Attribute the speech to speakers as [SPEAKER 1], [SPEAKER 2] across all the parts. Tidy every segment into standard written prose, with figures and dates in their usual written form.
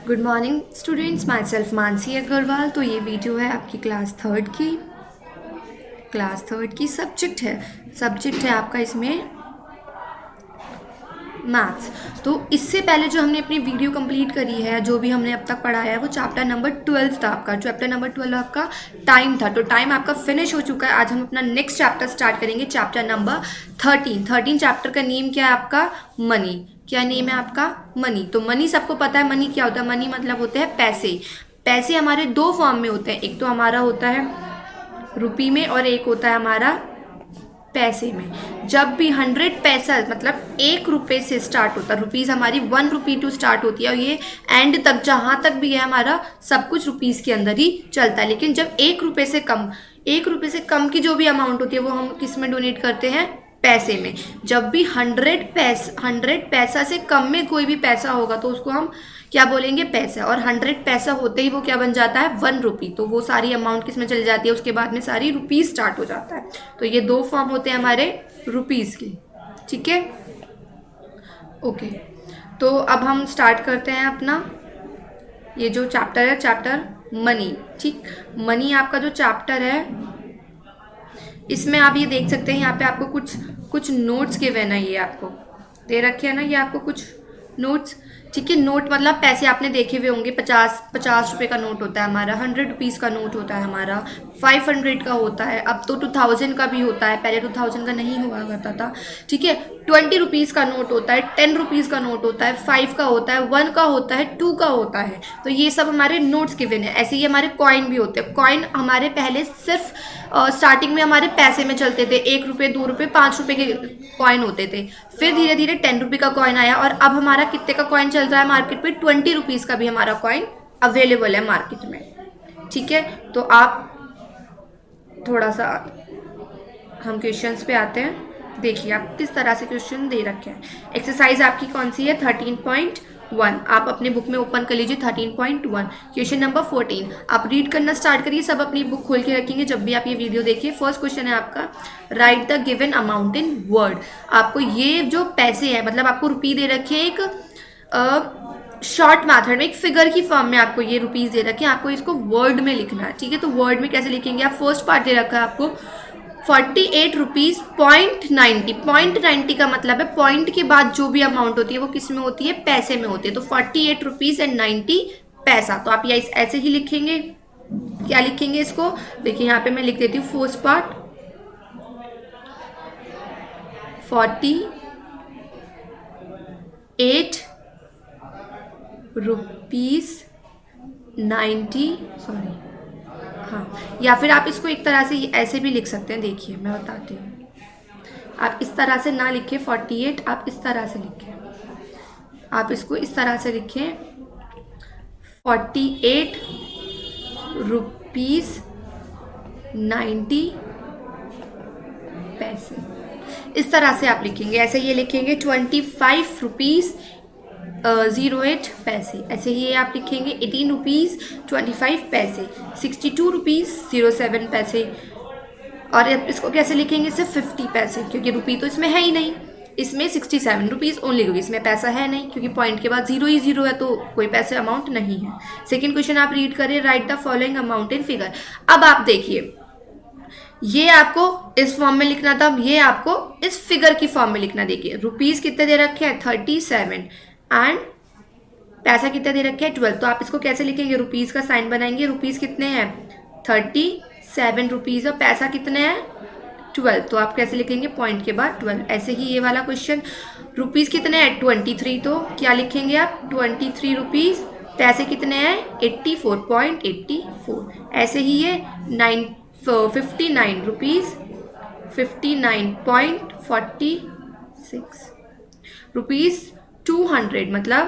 [SPEAKER 1] Good morning students, myself Mansi Agarwal. तो ये video है आपकी क्लास थर्ड की सब्जेक्ट है आपका इसमें मैथ्स। तो इससे पहले जो हमने अपनी वीडियो कंप्लीट करी है, जो भी हमने अब तक पढ़ाया है, वो चैप्टर नंबर 12 था आपका। चैप्टर नंबर 12 आपका टाइम था, तो टाइम आपका फिनिश हो चुका है। आज हम अपना नेक्स्ट चैप्टर स्टार्ट करेंगे, चैप्टर नंबर 13 चैप्टर का नेम क्या है आपका? मनी। क्या नेम है आपका? मनी। तो मनी सबको पता है, मनी क्या होता है? मनी मतलब होते हैं पैसे। पैसे हमारे दो फॉर्म में होते हैं, एक तो हमारा होता है रुपी में और एक होता है हमारा पैसे में। जब भी 100 पैसा मतलब 1 रुपये से स्टार्ट होता है, रुपीज़ हमारी 1 रुपी टू स्टार्ट होती है, और ये एंड तक जहाँ तक भी है हमारा सब कुछ रुपीज़ के अंदर ही चलता है। लेकिन जब 1 रुपये से कम की जो भी अमाउंट होती है वो हम किस में डोनेट करते हैं? पैसे में। जब भी 100 पैसा से कम में कोई भी पैसा होगा तो उसको हम क्या बोलेंगे? पैसा। और 100 पैसा होते ही वो क्या बन जाता है? 1 रुपी। तो वो सारी अमाउंट किस में चली जाती है? उसके बाद में सारी रुपीज स्टार्ट हो जाता है। तो ये दो फॉर्म होते हैं हमारे रुपीज के। ठीक है, ओके। तो अब हम स्टार्ट करते हैं अपना ये जो चैप्टर है, चैप्टर मनी। ठीक, मनी आपका जो चैप्टर है, इसमें आप ये देख सकते हैं, यहाँ पे आपको कुछ कुछ नोट्स गिवन है, ये आपको दे रखे हैं ना, ये आपको कुछ नोट्स। ठीक है, नोट मतलब पैसे आपने देखे हुए होंगे। 50 रुपये का नोट होता है हमारा, 100 रुपीज़ का नोट होता है हमारा, 500 का होता है, अब तो 2000 का भी होता है, पहले 2000 का नहीं हुआ करता था। ठीक है, 20 रुपीज़ का नोट होता है, 10 रुपीज़ का नोट होता है, 5 का होता है, 1 का होता है, 2 का होता है। तो ये सब हमारे नोट्स गिवन है। ऐसे ही हमारे कॉइन भी होते हैं। कॉइन हमारे पहले सिर्फ स्टार्टिंग में हमारे पैसे में चलते थे, 1 रुपये, 2 रुपये, 5 रुपये के कॉइन होते थे। फिर धीरे धीरे 10 रुपये का कॉइन आया, और अब हमारा कितने का कॉइन चल रहा है मार्केट में? 20 रुपीज़ का भी हमारा कॉइन अवेलेबल है मार्केट में। ठीक है, तो आप थोड़ा सा हम क्वेश्चंस पे आते हैं। देखिए आप किस तरह से क्वेश्चन दे रखे हैं। एक्सरसाइज आपकी कौन सी है? 13.1। आप अपने बुक में ओपन कर लीजिए 13.1, क्वेश्चन नंबर 14। आप रीड करना स्टार्ट करिए, सब अपनी बुक खोल के रखेंगे जब भी आप ये वीडियो देखिए। फर्स्ट क्वेश्चन है आपका, right the given amount in word. आपको ये जो पैसे हैं, मतलब आपको रुपी दे रखे हैं एक शॉर्ट मैथड में, एक फिगर की फॉर्म में आपको ये रुपीज दे रखे हैं, आपको इसको वर्ड में लिखना है। ठीक है, तो वर्ड में कैसे लिखेंगे आप? फर्स्ट पार्ट दे रखा है आपको 48 रुपीज़ .90 का मतलब है पॉइंट के बाद जो भी अमाउंट होती है वो किस में होती है? पैसे में होती है। तो 48 रुपीज़ एंड 90 पैसा। तो आप ये ऐसे ही लिखेंगे। क्या लिखेंगे इसको? देखिए यहाँ पे मैं लिख देती हूँ फर्स्ट पार्ट, 48 रुपीज़ 90, सॉरी, हाँ, या फिर आप इसको एक तरह से ऐसे भी लिख सकते हैं। देखिए मैं बताती हूँ, आप इस तरह से ना लिखें 48, आप इस तरह से लिखें, आप इसको इस तरह से लिखें 48 रुपीज़ 90 पैसे। इस तरह से आप लिखेंगे। ऐसे ये लिखेंगे 25 रुपीज़ 08 पैसे। ऐसे ही आप लिखेंगे 18 रुपीज़ 25 पैसे, 62 रुपीज़ 07 पैसे। और इसको कैसे लिखेंगे? सिर्फ 50 पैसे, क्योंकि रुपी तो इसमें है ही नहीं। इसमें 67 रुपीज़ ओनली, क्योंकि इसमें पैसा है नहीं, क्योंकि पॉइंट के बाद 0 ही 0 है, तो कोई पैसे अमाउंट नहीं है। सेकेंड क्वेश्चन आप रीड करें, right the following amount in figure. अब आप देखिए, ये आपको इस फॉर्म में लिखना था, ये आपको इस फिगर की फॉर्म में लिखना। देखिए रुपीज़ कितने दे रखे हैं? 37, एंड पैसा कितना दे रखे हैं? 12। तो आप इसको कैसे लिखेंगे? रुपीज़ का साइन बनाएंगे। रुपीज़ कितने हैं? 37 रुपीज़, और पैसा कितने हैं? 12। तो आप कैसे लिखेंगे? पॉइंट के बाद 12। ऐसे ही ये वाला क्वेश्चन, रुपीज़ कितने हैं? 23। तो क्या लिखेंगे आप? 23 रुपीज़, पैसे कितने हैं? 84.84। ऐसे ही ये 59 रुपीज़ 59.46 रुपीज़ 200, मतलब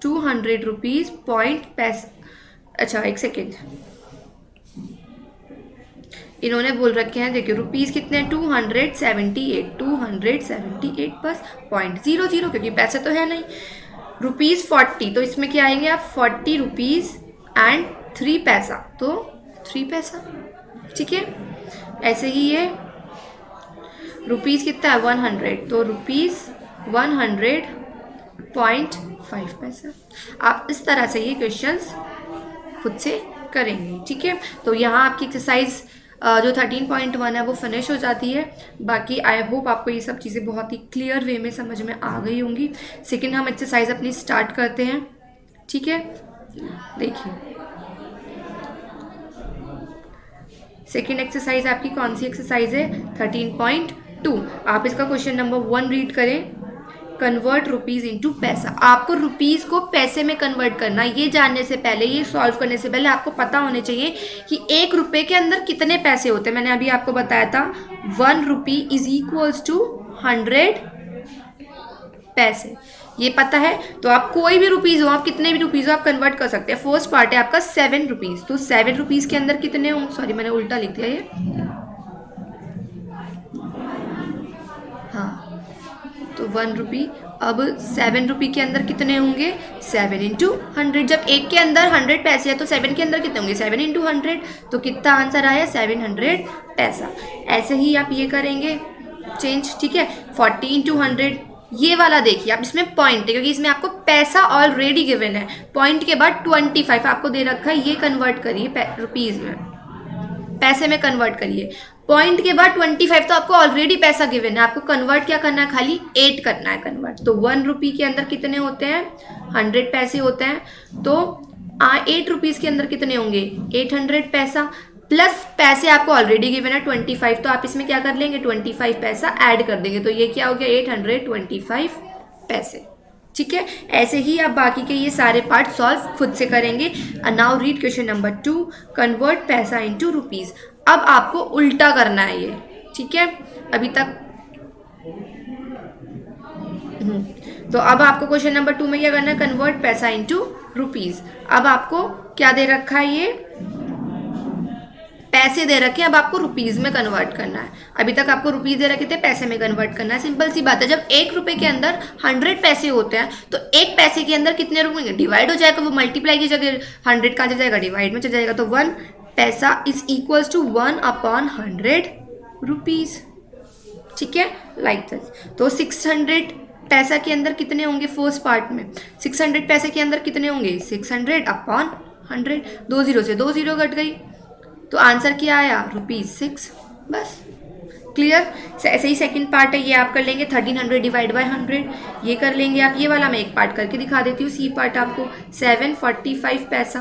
[SPEAKER 1] 200 रुपीज़ पॉइंट पैसा। अच्छा एक सेकेंड, इन्होंने बोल रखे हैं, देखिए रुपीज़ कितने हैं? 278 बस .00, क्योंकि पैसा तो है नहीं। रुपीज़ 40, तो इसमें क्या आएंगे आप? 40 रुपीज़ एंड 3 पैसा, तो 3 पैसा। ठीक है, ऐसे ही ये रुपीज़ कितना है? 100, तो रुपीज़ 100 0.5 पैसा। आप इस तरह से ये क्वेश्चंस खुद से करेंगे, ठीक है। तो यहाँ आपकी एक्सरसाइज जो 13.1 है वो फिनिश हो जाती है। बाकी आई होप आपको ये सब चीज़ें बहुत ही क्लियर वे में समझ में आ गई होंगी। सेकेंड हम एक्सरसाइज अपनी स्टार्ट करते हैं, ठीक है। देखिए सेकेंड एक्सरसाइज आपकी कौन सी एक्सरसाइज है, 13.2। आप इसका क्वेश्चन नंबर 1 रीड करें। कन्वर्ट रुपीज़ इनटू पैसा। आपको रुपीज़ को पैसे में कन्वर्ट करना, ये जानने से पहले, ये सॉल्व करने से पहले आपको पता होने चाहिए कि 1 रुपये के अंदर कितने पैसे होते हैं। मैंने अभी आपको बताया था 1 रुपी इज इक्वल्स टू 100 पैसे, ये पता है। तो आप कोई भी रुपीज़ हो, आप कितने भी रुपीज़ हो, आप कन्वर्ट कर सकते हैं। फर्स्ट पार्ट है आपका 7 रुपीज़, तो 7 रुपीज़ के अंदर कितने हों, सॉरी मैंने उल्टा लिख दिया ये, हाँ तो 1 रुपी। अब 7 रुपी के अंदर कितने होंगे, 7 इंटू 100। जब एक के अंदर 100 पैसे है तो 7 के अंदर कितने होंगे, 7 इंटू 100। तो कितना आंसर आया, 700 पैसा। ऐसे ही आप ये करेंगे चेंज, ठीक है। 40 इंटू 100, ये वाला देखिए आप, इसमें पॉइंट है क्योंकि इसमें आपको पैसा ऑलरेडी गिवन है। पॉइंट के बाद 25 आपको दे रखा है, ये कन्वर्ट करिए रुपीज़ में, पैसे में कन्वर्ट करिए। पॉइंट के बाद 25 तो आपको ऑलरेडी पैसा गिवन है, आपको कन्वर्ट क्या करना है, खाली 8 करना है कन्वर्ट। तो 1 रुपी के अंदर कितने होते हैं, 100 पैसे होते हैं। तो 8 रुपीज़ के अंदर कितने होंगे, 800 पैसा, प्लस पैसे आपको ऑलरेडी गिवन है 25। तो आप इसमें क्या कर लेंगे, 25 पैसा ऐड कर देंगे। तो ये क्या हो गया, 825 पैसे, ठीक है। ऐसे ही आप बाकी के ये सारे पार्ट सॉल्व खुद से करेंगे। Now read question number 2, convert पैसा इनटू रुपीज़। अब आपको उल्टा करना है ये, ठीक है। अभी तक तो अब आपको क्वेश्चन नंबर 2 में क्या करना है, कन्वर्ट पैसा इनटू रुपीज़। अब आपको क्या दे रखा है, ये पैसे दे रखे हैं, अब आपको रुपीज़ में कन्वर्ट करना है। अभी तक आपको रुपीज़ दे रखे थे, पैसे में कन्वर्ट करना है। सिंपल सी बात है, जब 1 रुपये के अंदर 100 पैसे होते हैं तो 1 पैसे के अंदर कितने रुपये डिवाइड हो जाएगा, वो मल्टीप्लाई की जगह 100 कहाँ चल जाएगा, डिवाइड में चल जाएगा। तो 1 पैसा इज इक्वल्स टू 1/100 रुपीज़, ठीक है, लाइक दिस। तो 600 पैसा के अंदर कितने होंगे, फर्स्ट पार्ट में 600 पैसे के अंदर कितने होंगे, 600/100। 2 जीरो से 2 जीरो कट गई, तो आंसर क्या आया, ₹6। बस क्लियर। ऐसे ही सेकंड पार्ट है, ये आप कर लेंगे 1300 डिवाइड बाय 100, ये कर लेंगे आप। ये वाला मैं एक पार्ट करके दिखा देती हूँ, सी पार्ट आपको। 745 पैसा,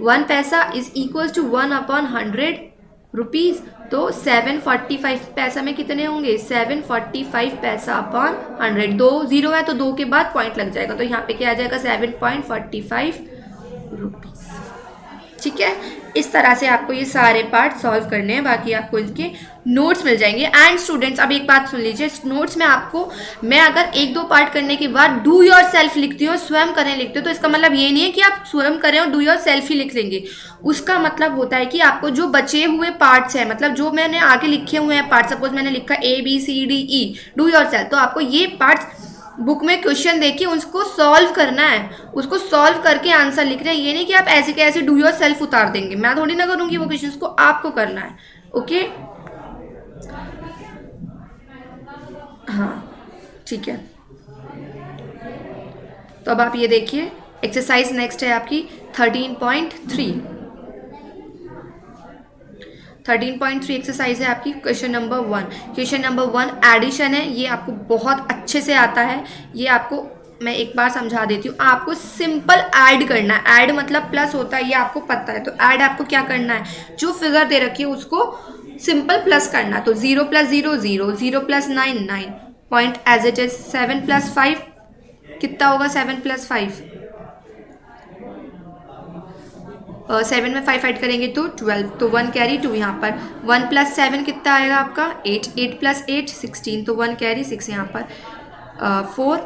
[SPEAKER 1] 1 पैसा इज इक्वल टू 1/100 रुपीज़। तो 745 पैसा में कितने होंगे, 745 पैसा अपॉन 100। 2 जीरो है तो 2 के बाद पॉइंट लग जाएगा, तो यहाँ पे क्या आ जाएगा, 7.45 रुपीज़, ठीक है। इस तरह से आपको ये सारे पार्ट सॉल्व करने हैं। बाकी आपको इसके नोट्स मिल जाएंगे। एंड स्टूडेंट्स अब एक बात सुन लीजिए, नोट्स में आपको मैं अगर 1-2 पार्ट करने के बाद डू योर सेल्फ लिखती हूँ, स्वयं करें लिखते हो, तो इसका मतलब ये नहीं है कि आप स्वयं करें और डू योर सेल्फ ही लिख लेंगे। उसका मतलब होता है कि आपको जो बचे हुए पार्ट्स हैं, मतलब जो मैंने आगे लिखे हुए हैं पार्ट, सपोज मैंने लिखा ABCDE डू योर सेल्फ, तो आपको ये पार्ट्स बुक में क्वेश्चन देखिए, उसको सॉल्व करना है, उसको सॉल्व करके आंसर लिख रहे हैं। ये नहीं कि आप ऐसे के ऐसे डू योर सेल्फ उतार देंगे, मैं थोड़ी ना करूँगी वो क्वेश्चन को, आपको करना है, ओके। हाँ ठीक है, तो अब आप ये देखिए एक्सरसाइज नेक्स्ट है आपकी 13.3 एक्सरसाइज है आपकी। Question number 1, question number 1 addition है, ये आपको बहुत अच्छे से आता है। ये आपको मैं एक बार समझा देती हूँ। आपको सिंपल ऐड करना है, ऐड मतलब प्लस होता है, ये आपको पता है। तो ऐड आपको क्या करना है, जो फिगर दे रखी है उसको सिंपल प्लस करना। तो 0 + 0 0, 0 + 9 9, पॉइंट एज इट इज। 7 + 5 कितना होगा, 7 + 5 7 में 5 ऐड करेंगे तो 12, तो 1 कैरी 2 यहाँ पर। 1 + 7 कितना आएगा आपका 8, 8 + 8 16, तो 1 कैरी 6 यहाँ पर। 4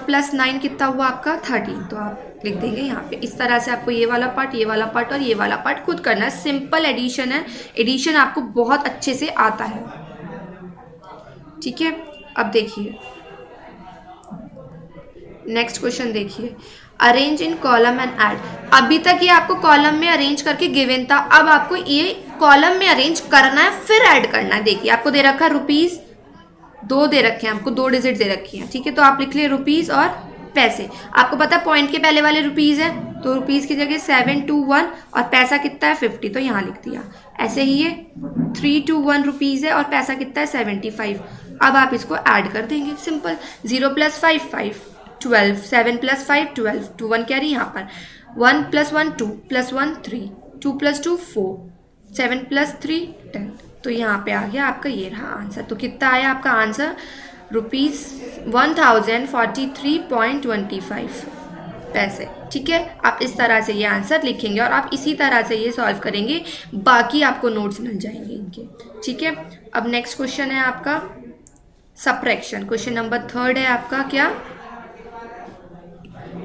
[SPEAKER 1] + 9 कितना हुआ आपका 13, तो आप लिख देंगे यहाँ पे। इस तरह से आपको ये वाला पार्ट, ये वाला पार्ट और ये वाला पार्ट खुद करना है। सिंपल एडिशन है, एडिशन आपको बहुत अच्छे से आता है, ठीक है। अब देखिए नेक्स्ट क्वेश्चन देखिए, arrange in column and add. अभी तक ये आपको कॉलम में अरेंज करके गिवन था, अब आपको ये कॉलम में अरेंज करना है फिर ऐड करना है। देखिए आपको दे रखा है रुपीज़, 2 दे रखे हैं आपको, 2 डिजिट दे रखी हैं, ठीक है। तो आप लिख लिए रुपीज़ और पैसे। आपको पता है पॉइंट के पहले वाले रुपीज़ है, तो रुपीज़ की जगह 721 और पैसा कितना है 50, तो यहाँ लिख दिया। ऐसे ही ये 321 रुपीज़ है और पैसा कितना है 75। अब आप इसको ऐड कर देंगे, सिंपल। 0 + 5 5, 12, 7 + 5 12, 2 1 कैरी यहाँ पर, 1 + 1 2 + 1 3, 2 + 2 4, 7 + 3 10। तो यहाँ पे आ गया आपका, ये रहा आंसर। तो कितना आया आपका आंसर, ₹1043.25 पैसे। ठीक है, आप इस तरह से ये आंसर लिखेंगे और आप इसी तरह से ये सॉल्व करेंगे, बाकी आपको नोट्स मिल जाएंगे इनके। ठीक है, अब नेक्स्ट क्वेश्चन है आपका सब्ट्रैक्शन। क्वेश्चन नंबर 3 है आपका क्या,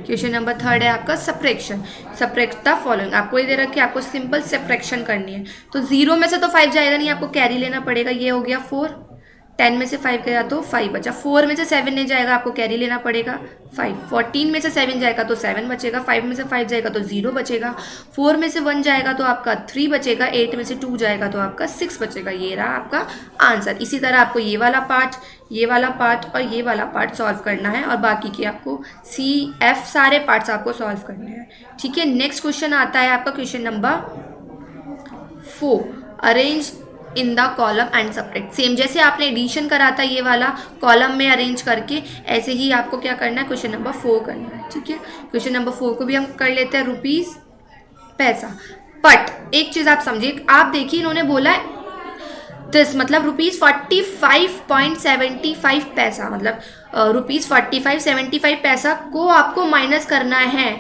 [SPEAKER 1] क्वेश्चन नंबर 3 है आपका सब्ट्रैक्शन। सब्ट्रैक्ट द फॉलोइंग, आपको ये दे रखा है, आपको सिंपल सब्ट्रैक्शन करनी है। तो 0 में से तो 5 जाएगा नहीं, आपको कैरी लेना पड़ेगा। ये हो गया 4, 10 में से 5 गया तो 5 बचा। 4 में से 7 नहीं जाएगा, आपको कैरी लेना पड़ेगा 5। 14 में से 7 जाएगा तो 7 बचेगा। 5 में से 5 जाएगा तो 0 बचेगा। 4 में से 1 जाएगा तो आपका 3 बचेगा। 8 में से 2 जाएगा तो आपका 6 बचेगा। ये रहा आपका आंसर। इसी तरह आपको ये वाला पार्ट, ये वाला पार्ट और ये वाला पार्ट सॉल्व करना है और बाकी के आपको CF सारे पार्ट्स आपको सॉल्व करने हैं। ठीक है, नेक्स्ट क्वेश्चन आता है आपका question number 4, arrange in the column and subtract. Same जैसे आपने एडिशन करा था ये वाला कॉलम में अरेंज करके, ऐसे ही आपको क्या करना है, क्वेश्चन नंबर 4 करना है। ठीक है, क्वेश्चन नंबर 4 को भी हम कर लेते हैं, रुपीज़ पैसा। बट एक चीज़ आप समझिए, आप देखिए इन्होंने बोला है दिस, मतलब ₹45.75 पैसा, मतलब ₹45.75 पैसा को आपको माइनस करना है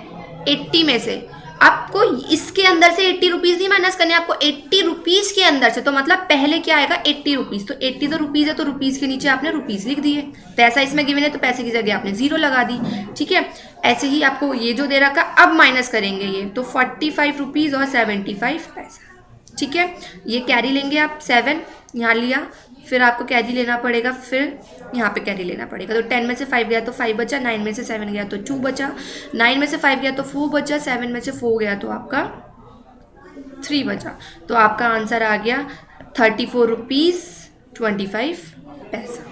[SPEAKER 1] 80 में से। आपको इसके अंदर से 80 रुपीज़ नहीं माइनस करने, आपको 80 रुपीज़ के अंदर से। तो मतलब पहले क्या आएगा 80 रुपीज़, तो 80 तो रुपीज़ है, तो रुपीज़ के नीचे आपने रुपीज़ लिख दिए। पैसा इसमें गिवन है तो पैसे की जगह आपने 0 लगा दी। ठीक है, ऐसे ही आपको ये जो दे रखा अब माइनस करेंगे ये, तो 45 रुपीज़ और 75 पैसा। ठीक है, ये कैरी लेंगे आप, 7 यहाँ लिया, फिर आपको कैरी लेना पड़ेगा, फिर यहाँ पे कैरी लेना पड़ेगा। तो 10 में से 5 गया तो 5 बचा, 9 में से 7 गया तो 2 बचा, 9 में से 5 गया तो 4 बचा, 7 में से 4 गया तो आपका 3 बचा। तो आपका आंसर आ गया 34.25 पैसा।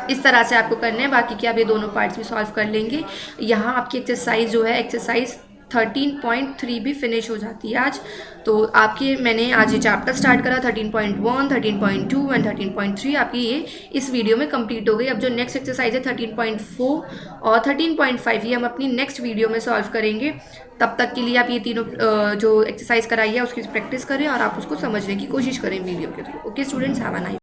[SPEAKER 1] इस तरह से आपको करना है, बाकी के आप ये दोनों पार्ट्स भी सॉल्व कर लेंगे। यहाँ आपकी एक्सरसाइज जो है, एक्सरसाइज 13.3 भी फिनिश हो जाती है आज। तो आपके मैंने आज ये चैप्टर स्टार्ट करा 13.1, 13.2 एंड 13.3 आपकी ये इस वीडियो में कंप्लीट हो गई। अब जो नेक्स्ट एक्सरसाइज है 13.4 और 13.5 ये हम अपनी नेक्स्ट वीडियो में सॉल्व करेंगे। तब तक के लिए आप ये तीनों जो एक्सरसाइज कराई है उसकी प्रैक्टिस करें और आप उसको समझने की कोशिश करें वीडियो के through. Okay students, have a nice